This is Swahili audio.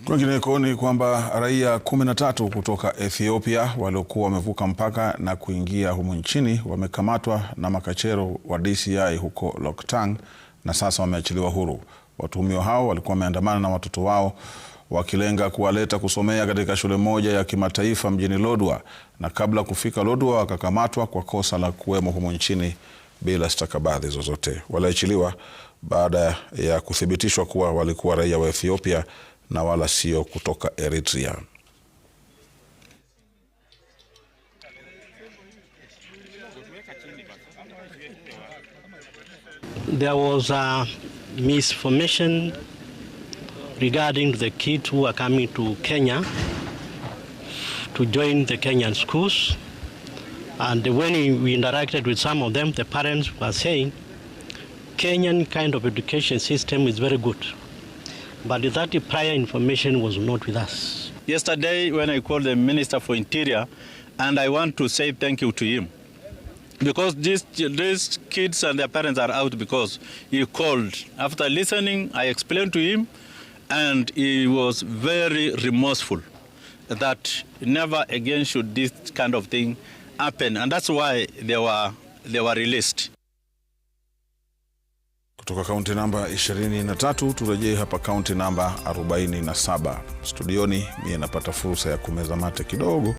Kwingineko ni kwamba raia 13 kutoka Ethiopia waliokuwa wamevuka mpaka na kuingia humu nchini wamekamatwa na makachero wa DCI huko Loktang na sasa wameachiliwa huru. Watuhumiwa hao walikuwa wameandamana na watoto wao wakilenga kuwaleta kusomea katika shule moja ya kimataifa mjini Lodwar, na kabla kufika Lodwar wakakamatwa kwa kosa la kuwemo humu nchini bila stakabadhi zozote. Waliachiliwa baada ya kuthibitishwa kuwa walikuwa raia wa Ethiopia na wala sio kutoka Eritrea. There was a misinformation regarding the kids who are coming to Kenya to join the Kenyan schools, and when we interacted with some of them, the parents were saying Kenyan kind of education system is very good, but that prior information was not with us. Yesterday when I called the Minister for Interior, and I want to say thank you to him, because these kids and their parents are out because he called. After listening, I explained to him, and he was very remorseful that never again should this kind of thing happen, and that's why they were released. Kutoka kaunti namba 23 turejee hapa kaunti namba 47. Studioni mimi napata fursa ya kumeza mate kidogo.